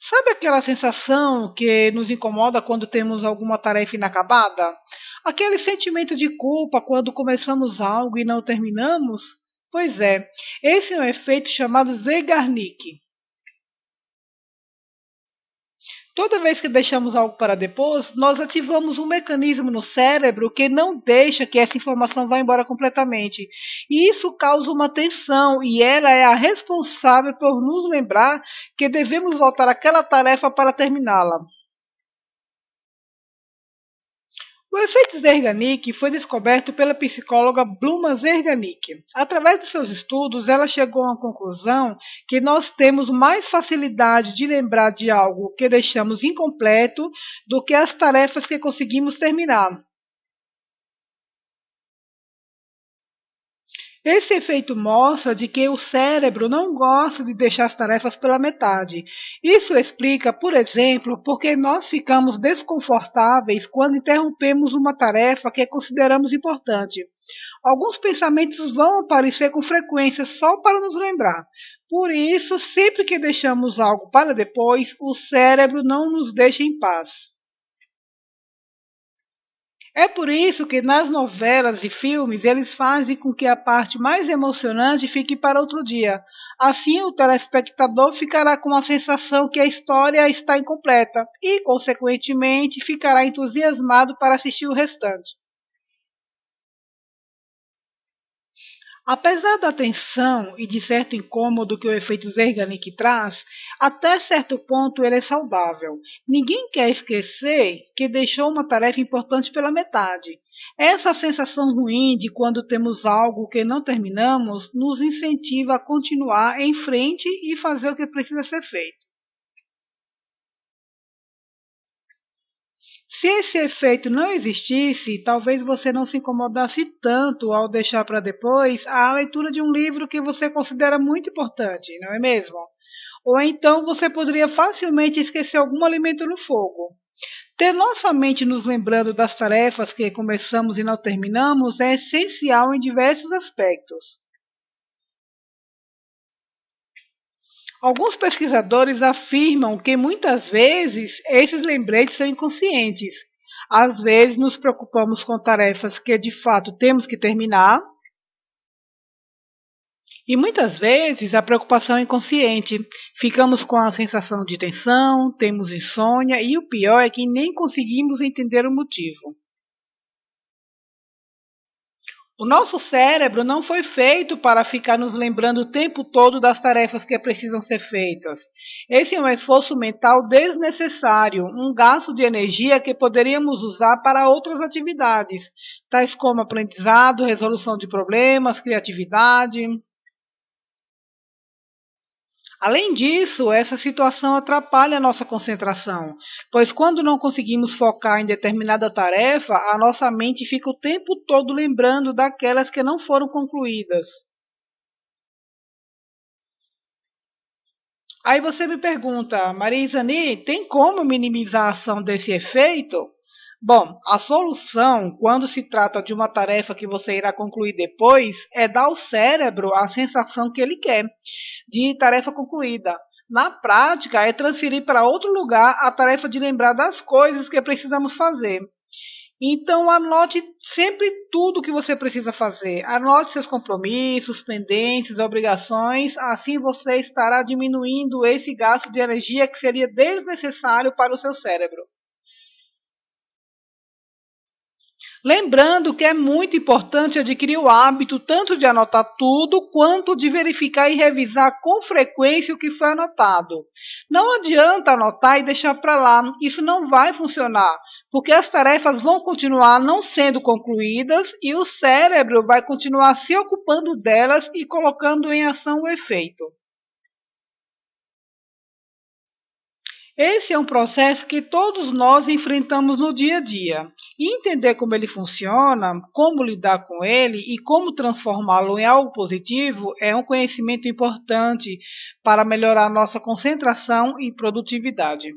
Sabe aquela sensação que nos incomoda quando temos alguma tarefa inacabada? Aquele sentimento de culpa quando começamos algo e não terminamos? Pois é, esse é um efeito chamado Zeigarnik. Toda vez que deixamos algo para depois, nós ativamos um mecanismo no cérebro que não deixa que essa informação vá embora completamente. E isso causa uma tensão e ela é a responsável por nos lembrar que devemos voltar àquela tarefa para terminá-la. O efeito Zeigarnik foi descoberto pela psicóloga Bluma Zeigarnik. Através de seus estudos, ela chegou à conclusão que nós temos mais facilidade de lembrar de algo que deixamos incompleto do que as tarefas que conseguimos terminar. Esse efeito mostra de que o cérebro não gosta de deixar as tarefas pela metade. Isso explica, por exemplo, por que nós ficamos desconfortáveis quando interrompemos uma tarefa que consideramos importante. Alguns pensamentos vão aparecer com frequência só para nos lembrar. Por isso, sempre que deixamos algo para depois, o cérebro não nos deixa em paz. É por isso que nas novelas e filmes eles fazem com que a parte mais emocionante fique para outro dia. Assim, o telespectador ficará com a sensação que a história está incompleta e, consequentemente, ficará entusiasmado para assistir o restante. Apesar da tensão e de certo incômodo que o efeito Zeigarnik traz, até certo ponto ele é saudável. Ninguém quer esquecer que deixou uma tarefa importante pela metade. Essa sensação ruim de quando temos algo que não terminamos nos incentiva a continuar em frente e fazer o que precisa ser feito. Se esse efeito não existisse, talvez você não se incomodasse tanto ao deixar para depois a leitura de um livro que você considera muito importante, não é mesmo? Ou então você poderia facilmente esquecer algum alimento no fogo. Ter nossa mente nos lembrando das tarefas que começamos e não terminamos é essencial em diversos aspectos. Alguns pesquisadores afirmam que muitas vezes esses lembretes são inconscientes. Às vezes nos preocupamos com tarefas que de fato temos que terminar, e muitas vezes a preocupação é inconsciente. Ficamos com a sensação de tensão, temos insônia e o pior é que nem conseguimos entender o motivo. O nosso cérebro não foi feito para ficar nos lembrando o tempo todo das tarefas que precisam ser feitas. Esse é um esforço mental desnecessário, um gasto de energia que poderíamos usar para outras atividades, tais como aprendizado, resolução de problemas, criatividade. Além disso, essa situação atrapalha a nossa concentração, pois quando não conseguimos focar em determinada tarefa, a nossa mente fica o tempo todo lembrando daquelas que não foram concluídas. Aí você me pergunta, Maria Isani, tem como minimizar a ação desse efeito? Bom, a solução, quando se trata de uma tarefa que você irá concluir depois, é dar ao cérebro a sensação que ele quer, de tarefa concluída. Na prática, é transferir para outro lugar a tarefa de lembrar das coisas que precisamos fazer. Então, anote sempre tudo que você precisa fazer. Anote seus compromissos, pendentes, obrigações. Assim você estará diminuindo esse gasto de energia que seria desnecessário para o seu cérebro. Lembrando que é muito importante adquirir o hábito tanto de anotar tudo, quanto de verificar e revisar com frequência o que foi anotado. Não adianta anotar e deixar para lá, isso não vai funcionar, porque as tarefas vão continuar não sendo concluídas e o cérebro vai continuar se ocupando delas e colocando em ação o efeito. Esse é um processo que todos nós enfrentamos no dia a dia. E entender como ele funciona, como lidar com ele e como transformá-lo em algo positivo é um conhecimento importante para melhorar nossa concentração e produtividade.